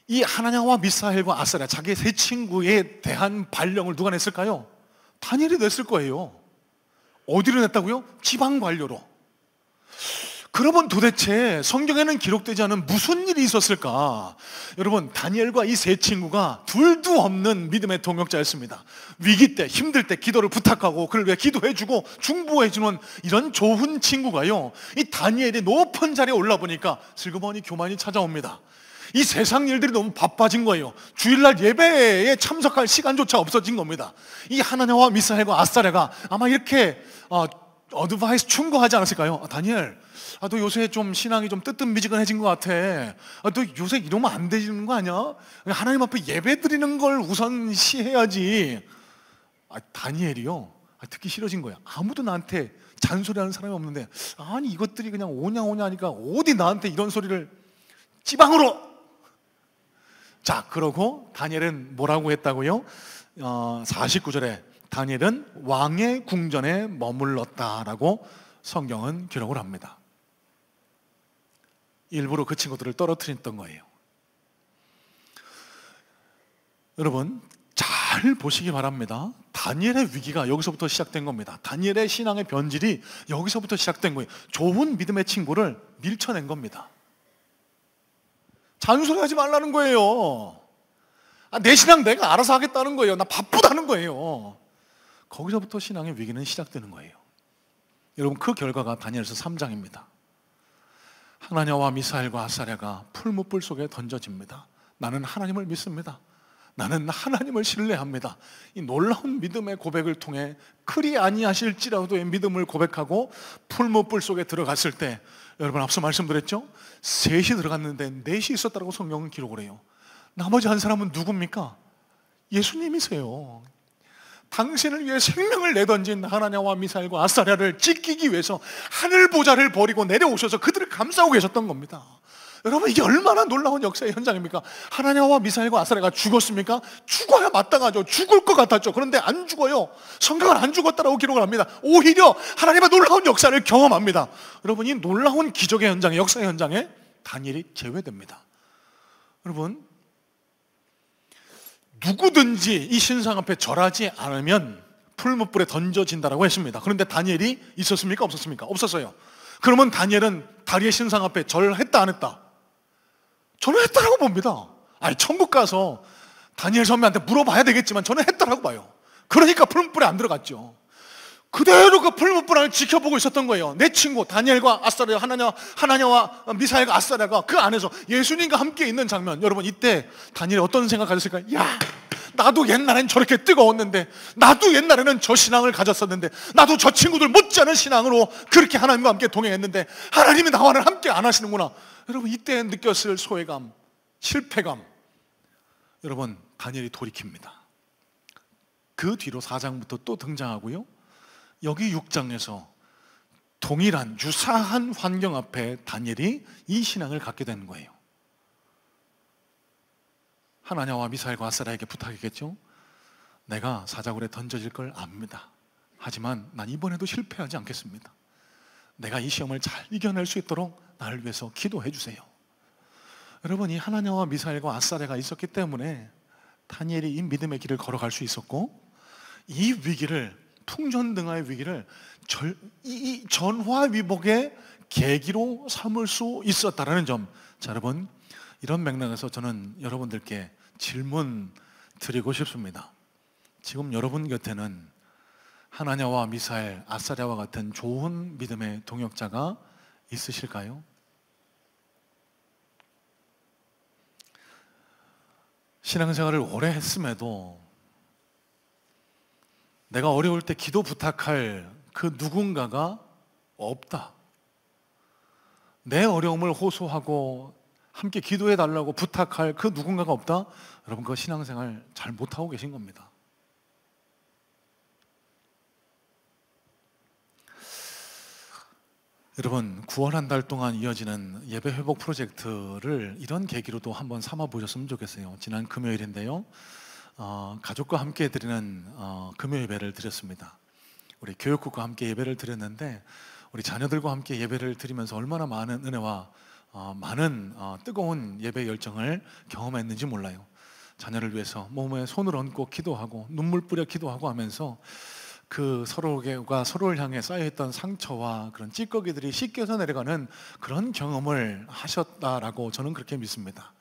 이 하나냐와 미사엘과 아스랴, 자기의 세 친구에 대한 발령을 누가 냈을까요? 다니엘이 냈을 거예요. 어디로 냈다고요? 지방 관료로. 그러면 도대체 성경에는 기록되지 않은 무슨 일이 있었을까? 여러분, 다니엘과 이 세 친구가 둘도 없는 믿음의 동역자였습니다. 위기 때, 힘들 때 기도를 부탁하고 그를 위해 기도해주고 중보해주는 이런 좋은 친구가요, 이 다니엘이 높은 자리에 올라보니까 슬그머니 교만이 찾아옵니다. 이 세상 일들이 너무 바빠진 거예요. 주일날 예배에 참석할 시간조차 없어진 겁니다. 이 하나냐와 미사엘과 아스타랴가 아마 이렇게 어드바이스 충고하지 않았을까요? 다니엘, 너 요새 좀 신앙이 좀 뜨뜻미지근해진 것 같아. 너 요새 이러면 안 되는 거 아니야? 하나님 앞에 예배 드리는 걸 우선시해야지. 다니엘이요, 듣기 싫어진 거야. 아무도 나한테 잔소리하는 사람이 없는데, 아니 이것들이 그냥 오냐 하니까 어디 나한테 이런 소리를, 지방으로. 자, 그러고 다니엘은 뭐라고 했다고요? 49절에 다니엘은 왕의 궁전에 머물렀다라고 성경은 기록을 합니다. 일부러 그 친구들을 떨어뜨렸던 거예요. 여러분, 잘 보시기 바랍니다. 다니엘의 위기가 여기서부터 시작된 겁니다. 다니엘의 신앙의 변질이 여기서부터 시작된 거예요. 좋은 믿음의 친구를 밀쳐낸 겁니다. 잔소리하지 말라는 거예요. 내 신앙 내가 알아서 하겠다는 거예요. 나 바쁘다는 거예요. 거기서부터 신앙의 위기는 시작되는 거예요. 여러분, 그 결과가 다니엘서 3장입니다. 하나냐와 미사엘과 아스랴가 풀무불 속에 던져집니다. 나는 하나님을 믿습니다. 나는 하나님을 신뢰합니다. 이 놀라운 믿음의 고백을 통해 그리 아니하실지라도의 믿음을 고백하고 풀무불 속에 들어갔을 때, 여러분 앞서 말씀드렸죠? 셋이 들어갔는데 넷이 있었다고 성경은 기록을 해요. 나머지 한 사람은 누굽니까? 예수님이세요. 당신을 위해 생명을 내던진 하나냐와 미사엘과 아스타랴를 지키기 위해서 하늘 보좌를 버리고 내려오셔서 그들을 감싸고 계셨던 겁니다. 여러분, 이게 얼마나 놀라운 역사의 현장입니까? 하나냐와 미사엘과 아사랴가 죽었습니까? 죽어야 마땅하죠. 죽을 것 같았죠. 그런데 안 죽어요. 성경은 안 죽었다라고 기록을 합니다. 오히려 하나님의 놀라운 역사를 경험합니다. 여러분, 이 놀라운 기적의 현장에, 역사의 현장에 다니엘이 제외됩니다. 여러분, 누구든지 이 신상 앞에 절하지 않으면 풀무불에 던져진다라고 했습니다. 그런데 다니엘이 있었습니까? 없었습니까? 없었어요. 그러면 다니엘은 다리의 신상 앞에 절했다, 안 했다? 저는 했다라고 봅니다. 아니, 천국 가서 다니엘 선배한테 물어봐야 되겠지만 저는 했다라고 봐요. 그러니까 풀무불에 안 들어갔죠. 그대로 그 풀무불 안을 지켜보고 있었던 거예요. 내 친구 다니엘과 아사랴, 하나냐와 미사엘과 아사랴가 그 안에서 예수님과 함께 있는 장면. 여러분, 이때 다니엘이 어떤 생각 가졌을까요? 야, 나도 옛날엔 저렇게 뜨거웠는데, 나도 옛날에는 저 신앙을 가졌었는데, 나도 저 친구들 못지않은 신앙으로 그렇게 하나님과 함께 동행했는데 하나님이 나와는 함께 안 하시는구나. 여러분, 이때 느꼈을 소외감, 실패감. 여러분, 다니엘이 돌이킵니다. 그 뒤로 4장부터 또 등장하고요, 여기 6장에서 동일한 유사한 환경 앞에 다니엘이 이 신앙을 갖게 되는 거예요. 하나냐와 미사엘과 아사랴에게 부탁했겠죠. 내가 사자굴에 던져질 걸 압니다. 하지만 난 이번에도 실패하지 않겠습니다. 내가 이 시험을 잘 이겨낼 수 있도록 나를 위해서 기도해 주세요. 여러분, 이 하나냐와 미사엘과 아사랴가 있었기 때문에 다니엘이 이 믿음의 길을 걸어갈 수 있었고, 이 위기를, 풍전등화의 위기를 이 전화위복의 계기로 삼을 수 있었다라는 점. 자, 여러분, 이런 맥락에서 저는 여러분들께 질문 드리고 싶습니다. 지금 여러분 곁에는 하나냐와 미사엘, 아사랴와 같은 좋은 믿음의 동역자가 있으실까요? 신앙생활을 오래 했음에도 내가 어려울 때 기도 부탁할 그 누군가가 없다. 내 어려움을 호소하고 함께 기도해 달라고 부탁할 그 누군가가 없다. 여러분, 그 신앙생활 잘 못하고 계신 겁니다. 여러분, 9월 한 달 동안 이어지는 예배 회복 프로젝트를 이런 계기로도 한번 삼아 보셨으면 좋겠어요. 지난 금요일인데요, 가족과 함께 드리는 금요 예배를 드렸습니다. 우리 교육국과 함께 예배를 드렸는데, 우리 자녀들과 함께 예배를 드리면서 얼마나 많은 은혜와 많은 뜨거운 예배 열정을 경험했는지 몰라요. 자녀를 위해서 몸에 손을 얹고 기도하고 눈물 뿌려 기도하고 하면서 그 서로가 서로를 향해 쌓여있던 상처와 그런 찌꺼기들이 씻겨서 내려가는 그런 경험을 하셨다라고 저는 그렇게 믿습니다.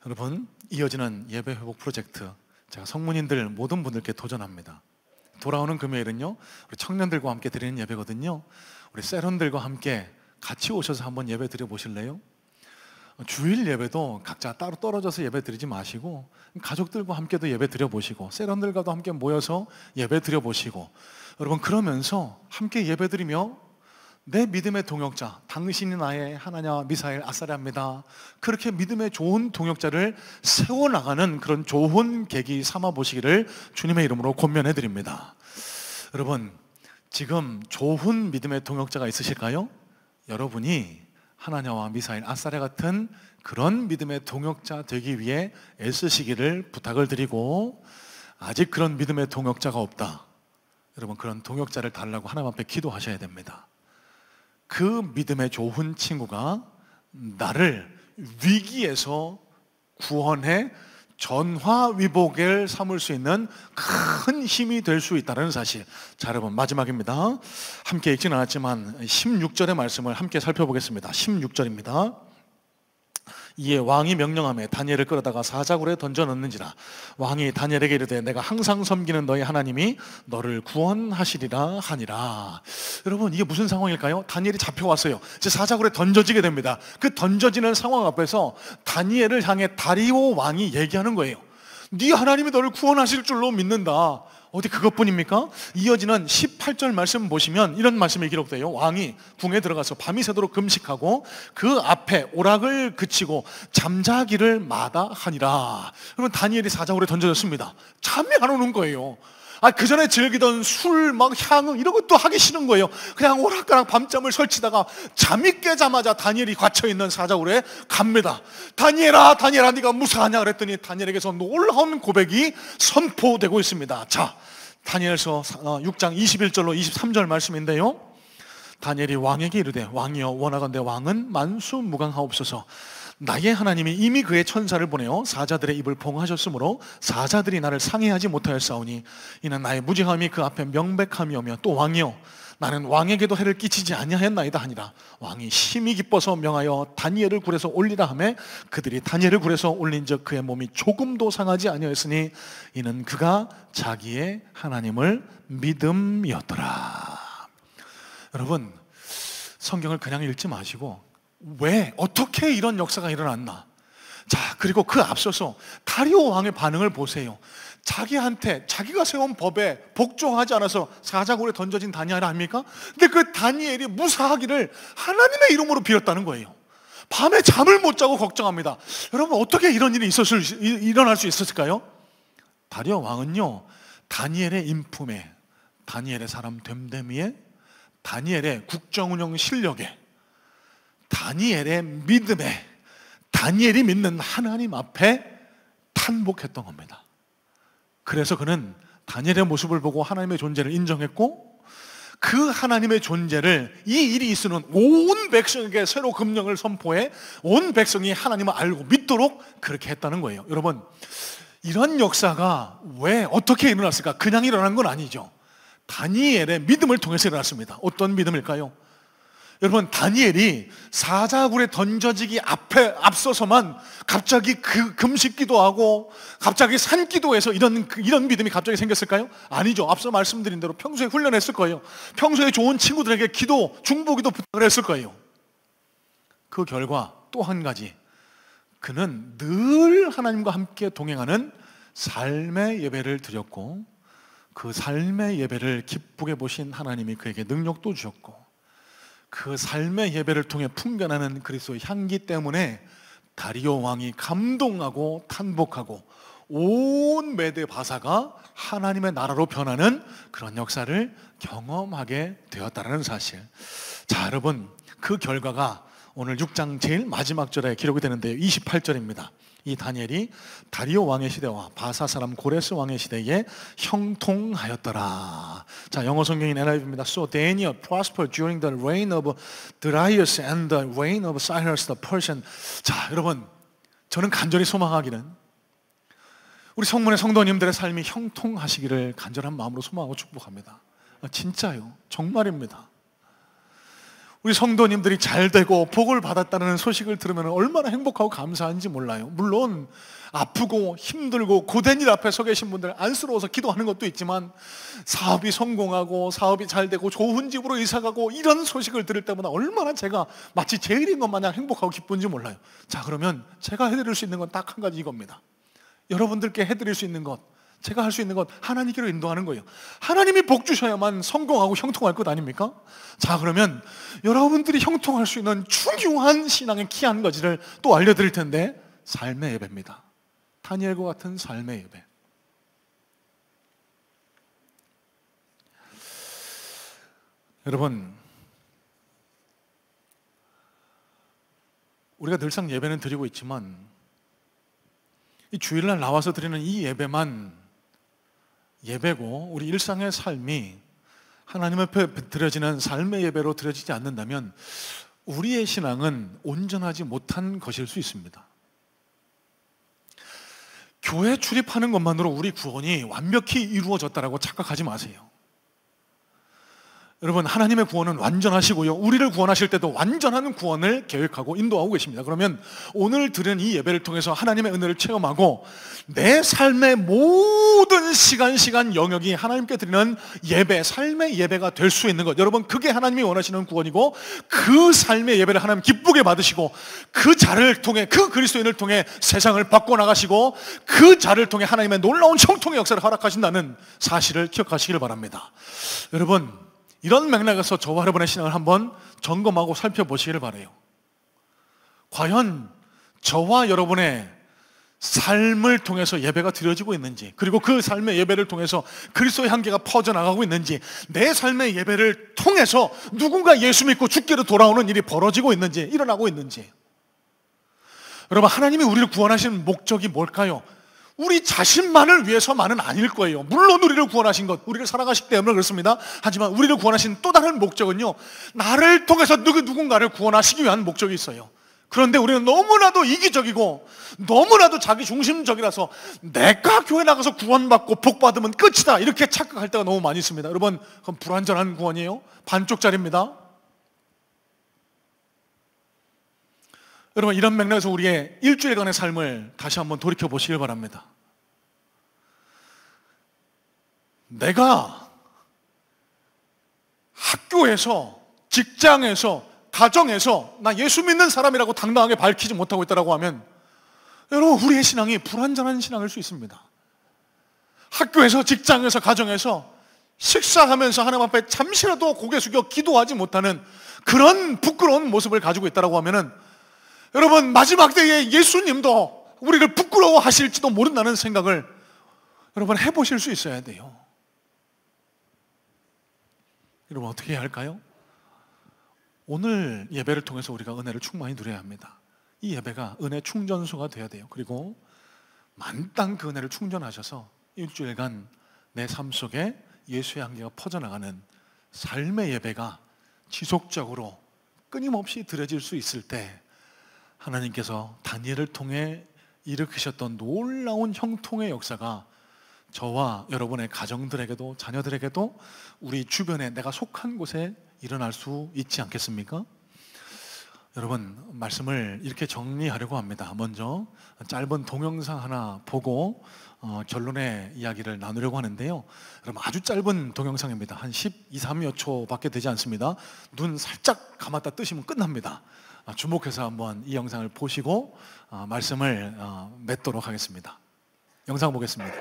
여러분, 이어지는 예배 회복 프로젝트, 제가 성문인들 모든 분들께 도전합니다. 돌아오는 금요일은요, 우리 청년들과 함께 드리는 예배거든요. 우리 세론들과 함께 같이 오셔서 한번 예배 드려 보실래요? 주일 예배도 각자 따로 떨어져서 예배 드리지 마시고 가족들과 함께도 예배 드려 보시고 세런들과도 함께 모여서 예배 드려 보시고, 여러분, 그러면서 함께 예배 드리며 내 믿음의 동역자, 당신이 나의 하나냐 미사엘 아사랴입니다, 그렇게 믿음의 좋은 동역자를 세워나가는 그런 좋은 계기 삼아 보시기를 주님의 이름으로 권면해 드립니다. 여러분, 지금 좋은 믿음의 동역자가 있으실까요? 여러분이 하나냐와 미사엘, 아사랴 같은 그런 믿음의 동역자 되기 위해 애쓰시기를 부탁을 드리고, 아직 그런 믿음의 동역자가 없다. 여러분, 그런 동역자를 달라고 하나님 앞에 기도하셔야 됩니다. 그 믿음의 좋은 친구가 나를 위기에서 구원해 전화위복을 삼을 수 있는 큰 힘이 될 수 있다는 사실. 자, 여러분, 마지막입니다. 함께 읽지는 않았지만 16절의 말씀을 함께 살펴보겠습니다. 16절입니다. 이에 왕이 명령하며 다니엘을 끌어다가 사자굴에 던져 넣는지라. 왕이 다니엘에게 이르되 내가 항상 섬기는 너희 하나님이 너를 구원하시리라 하니라. 여러분, 이게 무슨 상황일까요? 다니엘이 잡혀왔어요. 이제 사자굴에 던져지게 됩니다. 그 던져지는 상황 앞에서 다니엘을 향해 다리오 왕이 얘기하는 거예요. 네 하나님이 너를 구원하실 줄로 믿는다. 어디 그것뿐입니까? 이어지는 18절 말씀 보시면 이런 말씀이 기록돼요. 왕이 궁에 들어가서 밤이 새도록 금식하고 그 앞에 오락을 그치고 잠자기를 마다하니라. 그러면 다니엘이 사자굴에 던져졌습니다. 잠이 안 오는 거예요. 그 전에 즐기던 술, 막 향응 이런 것도 하기 싫은 거예요. 그냥 오락가락 밤잠을 설치다가 잠이 깨자마자 다니엘이 갇혀있는 사자굴에 갑니다. 다니엘아, 다니엘아, 네가 무사하냐 그랬더니 다니엘에게서 놀라운 고백이 선포되고 있습니다. 자, 다니엘서 6장 21절로 23절 말씀인데요, 다니엘이 왕에게 이르되, 왕이여 원하건대 왕은 만수무강하옵소서. 나의 하나님이 이미 그의 천사를 보내어 사자들의 입을 봉하셨으므로 사자들이 나를 상해하지 못하였사오니 이는 나의 무지함이 그 앞에 명백함이오며, 또 왕이여 나는 왕에게도 해를 끼치지 아니하였나이다 하니라. 왕이 심히 기뻐서 명하여 다니엘을 굴에서 올리라 하매 그들이 다니엘을 굴에서 올린즉 그의 몸이 조금도 상하지 아니하였으니 이는 그가 자기의 하나님을 믿음이었더라. 여러분, 성경을 그냥 읽지 마시고 왜, 어떻게 이런 역사가 일어났나? 자, 그리고 그 앞서서 다리오 왕의 반응을 보세요. 자기한테 자기가 세운 법에 복종하지 않아서 사자굴에 던져진 다니엘 아닙니까? 근데 그 다니엘이 무사하기를 하나님의 이름으로 빌었다는 거예요. 밤에 잠을 못 자고 걱정합니다. 여러분, 어떻게 이런 일이 일어날 수 있었을까요? 다리오 왕은요, 다니엘의 인품에, 다니엘의 사람 됨됨이에, 다니엘의 국정운영 실력에, 다니엘의 믿음에, 다니엘이 믿는 하나님 앞에 탄복했던 겁니다. 그래서 그는 다니엘의 모습을 보고 하나님의 존재를 인정했고, 그 하나님의 존재를, 이 일이 있으는 온 백성에게 새로 금령을 선포해 온 백성이 하나님을 알고 믿도록 그렇게 했다는 거예요. 여러분, 이런 역사가 왜, 어떻게 일어났을까? 그냥 일어난 건 아니죠. 다니엘의 믿음을 통해서 일어났습니다. 어떤 믿음일까요? 여러분, 다니엘이 사자굴에 던져지기 앞서서만 갑자기 그 금식 기도하고 갑자기 산 기도해서 이런 믿음이 갑자기 생겼을까요? 아니죠. 앞서 말씀드린 대로 평소에 훈련했을 거예요. 평소에 좋은 친구들에게 기도, 중보기도 부탁을 했을 거예요. 그 결과 또 한 가지, 그는 늘 하나님과 함께 동행하는 삶의 예배를 드렸고, 그 삶의 예배를 기쁘게 보신 하나님이 그에게 능력도 주셨고, 그 삶의 예배를 통해 풍겨나는 그리스도의 향기 때문에 다리오 왕이 감동하고 탄복하고 온 메대 바사가 하나님의 나라로 변하는 그런 역사를 경험하게 되었다는 사실. 자, 여러분, 그 결과가 오늘 6장 제일 마지막 절에 기록이 되는데요, 28절입니다. 이 다니엘이 다리오 왕의 시대와 바사 사람 고레스 왕의 시대에 형통하였더라. 자, 영어 성경인 NIV입니다. So Daniel prospered during the reign of Darius and the reign of Cyrus the Persian. 자, 여러분, 저는 간절히 소망하기는 우리 성문의 성도님들의 삶이 형통하시기를 간절한 마음으로 소망하고 축복합니다. 진짜요, 정말입니다. 우리 성도님들이 잘 되고 복을 받았다는 소식을 들으면 얼마나 행복하고 감사한지 몰라요. 물론 아프고 힘들고 고된 일 앞에 서 계신 분들 안쓰러워서 기도하는 것도 있지만, 사업이 성공하고 사업이 잘 되고 좋은 집으로 이사가고 이런 소식을 들을 때마다 얼마나 제가 마치 제 일인 것 마냥 행복하고 기쁜지 몰라요. 자, 그러면 제가 해드릴 수 있는 건 딱 한 가지 이겁니다. 여러분들께 해드릴 수 있는 것, 제가 할 수 있는 것, 하나님께로 인도하는 거예요. 하나님이 복 주셔야만 성공하고 형통할 것 아닙니까? 자, 그러면 여러분들이 형통할 수 있는 중요한 신앙의 키 한 가지를 또 알려드릴 텐데, 삶의 예배입니다. 다니엘과 같은 삶의 예배. 여러분, 우리가 늘상 예배는 드리고 있지만 이 주일날 나와서 드리는 이 예배만 예배고 우리 일상의 삶이 하나님 앞에 드려지는 삶의 예배로 드려지지 않는다면 우리의 신앙은 온전하지 못한 것일 수 있습니다. 교회 출입하는 것만으로 우리 구원이 완벽히 이루어졌다라고 착각하지 마세요. 여러분, 하나님의 구원은 완전하시고요, 우리를 구원하실 때도 완전한 구원을 계획하고 인도하고 계십니다. 그러면 오늘 들은 이 예배를 통해서 하나님의 은혜를 체험하고 내 삶의 모든 시간 영역이 하나님께 드리는 예배, 삶의 예배가 될 수 있는 것, 여러분, 그게 하나님이 원하시는 구원이고, 그 삶의 예배를 하나님 기쁘게 받으시고 그 자를 통해, 그 그리스도인을 통해 세상을 바꿔나가시고 그 자를 통해 하나님의 놀라운 형통의 역사를 허락하신다는 사실을 기억하시길 바랍니다. 여러분, 이런 맥락에서 저와 여러분의 신앙을 한번 점검하고 살펴보시기를 바라요. 과연 저와 여러분의 삶을 통해서 예배가 드려지고 있는지, 그리고 그 삶의 예배를 통해서 그리스도의 향기가 퍼져나가고 있는지, 내 삶의 예배를 통해서 누군가 예수 믿고 죽게로 돌아오는 일이 벌어지고 있는지, 일어나고 있는지. 여러분, 하나님이 우리를 구원하신 목적이 뭘까요? 우리 자신만을 위해서만은 아닐 거예요. 물론 우리를 구원하신 것, 우리를 사랑하시기 때문에 그렇습니다. 하지만 우리를 구원하신 또 다른 목적은요, 나를 통해서 누군가를 구원하시기 위한 목적이 있어요. 그런데 우리는 너무나도 이기적이고 너무나도 자기중심적이라서 내가 교회 나가서 구원받고 복받으면 끝이다, 이렇게 착각할 때가 너무 많이 있습니다. 여러분, 그건 불완전한 구원이에요. 반쪽짜리입니다. 여러분, 이런 맥락에서 우리의 일주일간의 삶을 다시 한번 돌이켜 보시길 바랍니다. 내가 학교에서, 직장에서, 가정에서 나 예수 믿는 사람이라고 당당하게 밝히지 못하고 있다고 하면, 여러분, 우리의 신앙이 불완전한 신앙일 수 있습니다. 학교에서, 직장에서, 가정에서 식사하면서 하나님 앞에 잠시라도 고개 숙여 기도하지 못하는 그런 부끄러운 모습을 가지고 있다고 하면은, 여러분, 마지막 때에 예수님도 우리를 부끄러워하실지도 모른다는 생각을 여러분 해보실 수 있어야 돼요. 여러분, 어떻게 해야 할까요? 오늘 예배를 통해서 우리가 은혜를 충만히 누려야 합니다. 이 예배가 은혜 충전소가 되어야 돼요. 그리고 만땅 그 은혜를 충전하셔서 일주일간 내 삶 속에 예수의 향기가 퍼져나가는 삶의 예배가 지속적으로 끊임없이 드려질 수 있을 때, 하나님께서 다니엘을 통해 일으키셨던 놀라운 형통의 역사가 저와 여러분의 가정들에게도, 자녀들에게도, 우리 주변에, 내가 속한 곳에 일어날 수 있지 않겠습니까? 여러분, 말씀을 이렇게 정리하려고 합니다. 먼저 짧은 동영상 하나 보고 결론의 이야기를 나누려고 하는데요. 여러분, 아주 짧은 동영상입니다. 한 12, 13여 초밖에 되지 않습니다. 눈 살짝 감았다 뜨시면 끝납니다. 주목해서 한번 이 영상을 보시고 말씀을 맺도록 하겠습니다. 영상 보겠습니다.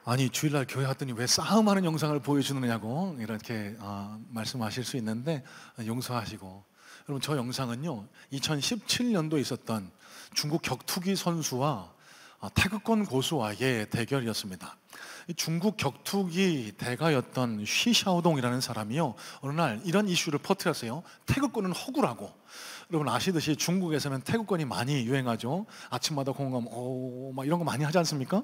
아니, 주일날 교회 갔더니 왜 싸움하는 영상을 보여주느냐고 이렇게 말씀하실 수 있는데 용서하시고, 여러분, 저 영상은요 2017년도에 있었던 중국 격투기 선수와 태극권 고수와의 대결이었습니다. 중국 격투기 대가였던 쉬샤오동이라는 사람이요, 어느 날 이런 이슈를 퍼뜨렸어요. 태극권은 허구라고. 여러분 아시듯이 중국에서는 태극권이 많이 유행하죠. 아침마다 공감 막 이런 거 많이 하지 않습니까?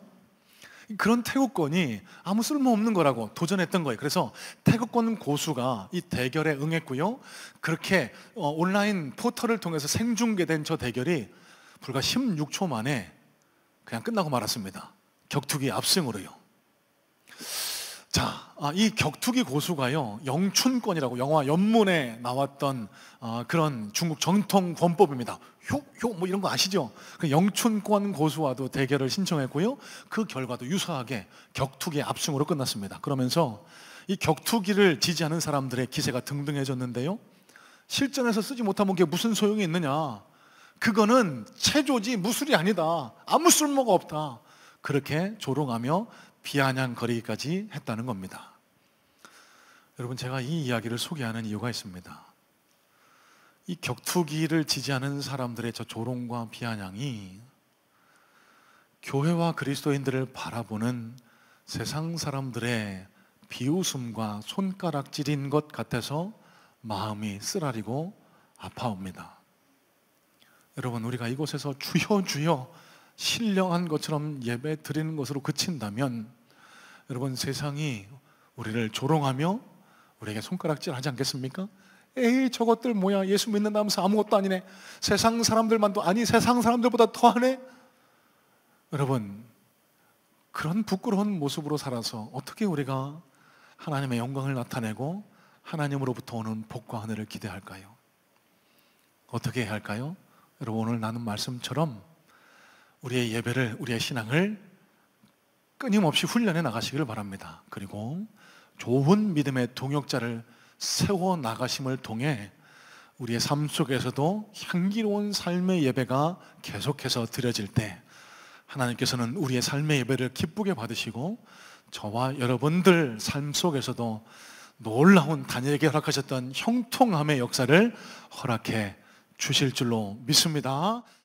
그런 태극권이 아무 쓸모없는 거라고 도전했던 거예요. 그래서 태극권 고수가 이 대결에 응했고요, 그렇게 온라인 포털을 통해서 생중계된 저 대결이 불과 16초 만에 그냥 끝나고 말았습니다. 격투기 압승으로요. 자, 이 격투기 고수가요, 영춘권이라고 영화 연문에 나왔던 그런 중국 정통 권법입니다. 효 뭐 이런 거 아시죠? 그 영춘권 고수와도 대결을 신청했고요, 그 결과도 유사하게 격투기 압승으로 끝났습니다. 그러면서 이 격투기를 지지하는 사람들의 기세가 등등해졌는데요, 실전에서 쓰지 못하면 그게 무슨 소용이 있느냐, 그거는 체조지 무술이 아니다, 아무 쓸모가 없다, 그렇게 조롱하며 비아냥거리기까지 했다는 겁니다. 여러분, 제가 이 이야기를 소개하는 이유가 있습니다. 이 격투기를 지지하는 사람들의 저 조롱과 비아냥이 교회와 그리스도인들을 바라보는 세상 사람들의 비웃음과 손가락질인 것 같아서 마음이 쓰라리고 아파옵니다. 여러분, 우리가 이곳에서 주여 주여 신령한 것처럼 예배 드리는 것으로 그친다면, 여러분, 세상이 우리를 조롱하며 우리에게 손가락질 하지 않겠습니까? 에이, 저것들 뭐야, 예수 믿는다면서 아무것도 아니네, 세상 사람들만도 아니 세상 사람들보다 더하네. 여러분, 그런 부끄러운 모습으로 살아서 어떻게 우리가 하나님의 영광을 나타내고 하나님으로부터 오는 복과 은혜를 기대할까요? 어떻게 해야 할까요? 여러분, 오늘 나눈 말씀처럼 우리의 예배를, 우리의 신앙을 끊임없이 훈련해 나가시길 바랍니다. 그리고 좋은 믿음의 동역자를 세워 나가심을 통해 우리의 삶 속에서도 향기로운 삶의 예배가 계속해서 드려질 때 하나님께서는 우리의 삶의 예배를 기쁘게 받으시고 저와 여러분들 삶 속에서도 놀라운 다니엘에게 허락하셨던 형통함의 역사를 허락해 주실 줄로 믿습니다.